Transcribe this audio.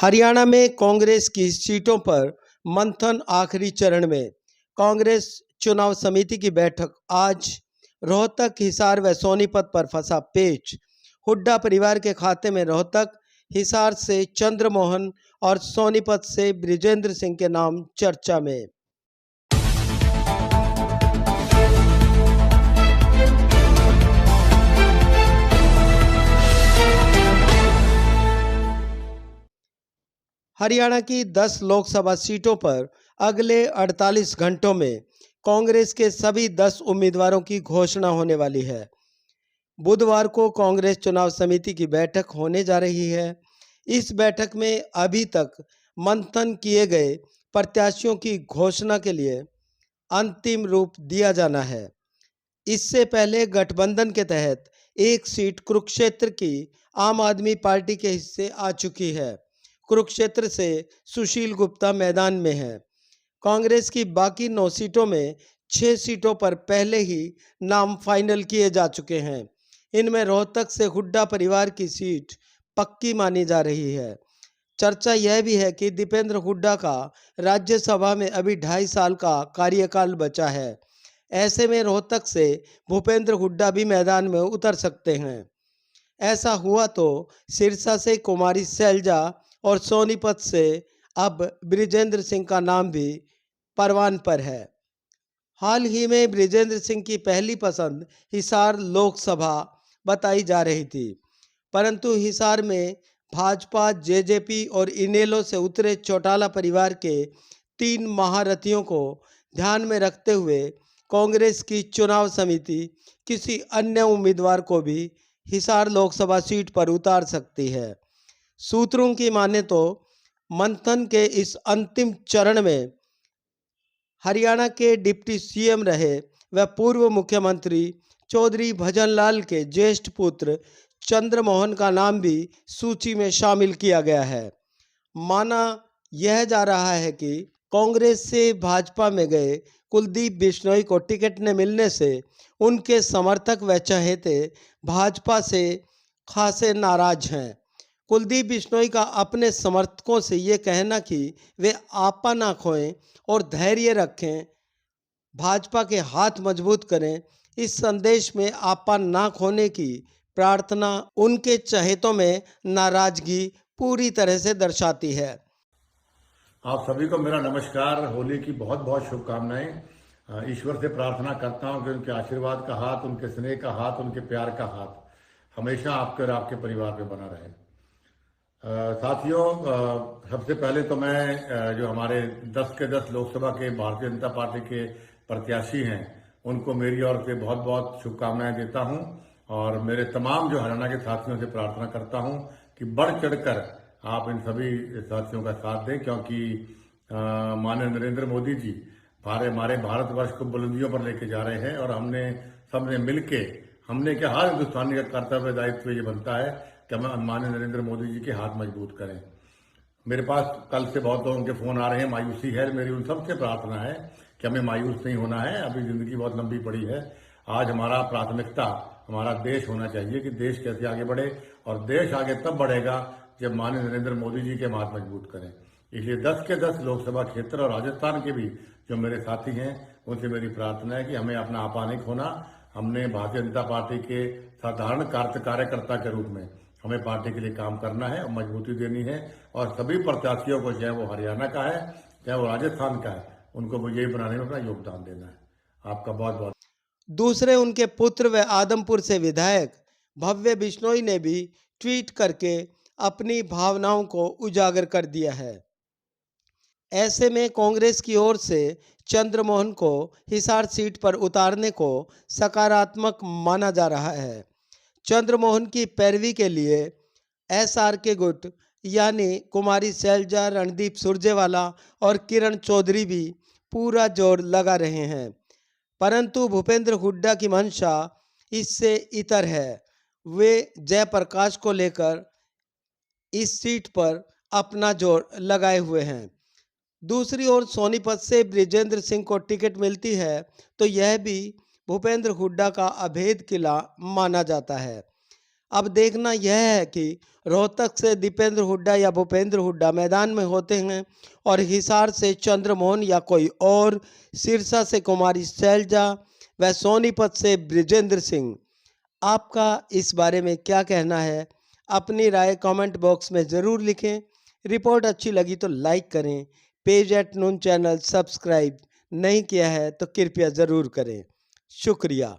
हरियाणा में कांग्रेस की सीटों पर मंथन आखिरी चरण में। कांग्रेस चुनाव समिति की बैठक आज। रोहतक, हिसार व सोनीपत पर फंसा पेच। हुड्डा परिवार के खाते में रोहतक, हिसार से चंद्रमोहन और सोनीपत से बृजेंद्र सिंह के नाम चर्चा में। हरियाणा की 10 लोकसभा सीटों पर अगले 48 घंटों में कांग्रेस के सभी 10 उम्मीदवारों की घोषणा होने वाली है। बुधवार को कांग्रेस चुनाव समिति की बैठक होने जा रही है। इस बैठक में अभी तक मंथन किए गए प्रत्याशियों की घोषणा के लिए अंतिम रूप दिया जाना है। इससे पहले गठबंधन के तहत एक सीट कुरुक्षेत्र की आम आदमी पार्टी के हिस्से आ चुकी है। कुरुक्षेत्र से सुशील गुप्ता मैदान में है। कांग्रेस की बाकी 9 सीटों में 6 सीटों पर पहले ही नाम फाइनल किए जा चुके हैं। इनमें रोहतक से हुड्डा परिवार की सीट पक्की मानी जा रही है। चर्चा यह भी है कि दीपेंद्र हुड्डा का राज्यसभा में अभी 2.5 साल का कार्यकाल बचा है। ऐसे में रोहतक से भूपेंद्र हुड्डा भी मैदान में उतर सकते हैं। ऐसा हुआ तो सिरसा से कुमारी सैलजा और सोनीपत से अब बृजेंद्र सिंह का नाम भी परवान पर है। हाल ही में बृजेंद्र सिंह की पहली पसंद हिसार लोकसभा बताई जा रही थी, परंतु हिसार में भाजपा, जेजेपी और इनेलो से उतरे चौटाला परिवार के 3 महारथियों को ध्यान में रखते हुए कांग्रेस की चुनाव समिति किसी अन्य उम्मीदवार को भी हिसार लोकसभा सीट पर उतार सकती है। सूत्रों की माने तो मंथन के इस अंतिम चरण में हरियाणा के डिप्टी सीएम रहे व पूर्व मुख्यमंत्री चौधरी भजनलाल के ज्येष्ठ पुत्र चंद्रमोहन का नाम भी सूची में शामिल किया गया है। माना यह जा रहा है कि कांग्रेस से भाजपा में गए कुलदीप बिश्नोई को टिकट न मिलने से उनके समर्थक व चहेते भाजपा से खासे नाराज हैं। कुलदीप बिश्नोई का अपने समर्थकों से ये कहना कि वे आपा ना खोएं और धैर्य रखें, भाजपा के हाथ मजबूत करें, इस संदेश में आपा ना खोने की प्रार्थना उनके चहेतों में नाराजगी पूरी तरह से दर्शाती है। आप सभी को मेरा नमस्कार। होली की बहुत बहुत शुभकामनाएं। ईश्वर से प्रार्थना करता हूं कि उनके आशीर्वाद का हाथ, उनके स्नेह का हाथ, उनके प्यार का हाथ हमेशा आपके और आपके परिवार में बना रहे। साथियों, सबसे पहले तो मैं जो हमारे 10 के 10 लोकसभा के भारतीय जनता पार्टी के प्रत्याशी हैं उनको मेरी ओर से बहुत बहुत शुभकामनाएं देता हूं और मेरे तमाम जो हरियाणा के साथियों से प्रार्थना करता हूं कि बढ़ चढ़कर आप इन सभी साथियों का साथ दें, क्योंकि माननीय नरेंद्र मोदी जी हमारे भारतवर्ष को बुलंदियों पर लेके जा रहे हैं और सबने मिलके हमने क्या हर हिंदुस्तानी का कर्तव्य दायित्व ये बनता है कि हम माननीय नरेंद्र मोदी जी के हाथ मजबूत करें। मेरे पास कल से बहुत लोगों के फोन आ रहे हैं, मायूसी है। मेरी उन सबसे प्रार्थना है कि हमें मायूस नहीं होना है। अभी जिंदगी बहुत लंबी पड़ी है। आज हमारा प्राथमिकता हमारा देश होना चाहिए कि देश कैसे आगे बढ़े, और देश आगे तब बढ़ेगा जब माननीय नरेंद्र मोदी जी के हाथ मजबूत करें। इसलिए 10 के 10 लोकसभा क्षेत्र और राजस्थान के भी जो मेरे साथी हैं उनसे मेरी प्रार्थना है कि हमें अपना आपा नहीं खोना। हमने भारतीय जनता पार्टी के साधारण कार्यकर्ता के रूप में हमें पार्टी के लिए काम करना है और मजबूती देनी है, और सभी प्रत्याशियों को, चाहे वो हरियाणा का है चाहे वो राजस्थान का है, उनको विजयी बनाने में अपना योगदान देना है। आपका बहुत बहुत। दूसरे उनके पुत्र व आदमपुर से विधायक भव्य बिश्नोई ने भी ट्वीट करके अपनी भावनाओं को उजागर कर दिया है। ऐसे में कांग्रेस की ओर से चंद्रमोहन को हिसार सीट पर उतारने को सकारात्मक माना जा रहा है। चंद्रमोहन की पैरवी के लिए SRK गुट यानी कुमारी सैलजा, रणदीप सुरजेवाला और किरण चौधरी भी पूरा जोर लगा रहे हैं, परंतु भूपेंद्र हुड्डा की मंशा इससे इतर है। वे जयप्रकाश को लेकर इस सीट पर अपना जोर लगाए हुए हैं। दूसरी ओर सोनीपत से बृजेंद्र सिंह को टिकट मिलती है तो यह भी भूपेंद्र हुड्डा का अभेद किला माना जाता है। अब देखना यह है कि रोहतक से दीपेंद्र हुड्डा या भूपेंद्र हुड्डा मैदान में होते हैं और हिसार से चंद्रमोहन या कोई और, सिरसा से कुमारी शैलजा व सोनीपत से ब्रिजेंद्र सिंह। आपका इस बारे में क्या कहना है? अपनी राय कमेंट बॉक्स में ज़रूर लिखें। रिपोर्ट अच्छी लगी तो लाइक करें। Page at noon channel subscribe नहीं किया है तो कृपया ज़रूर करें। शुक्रिया।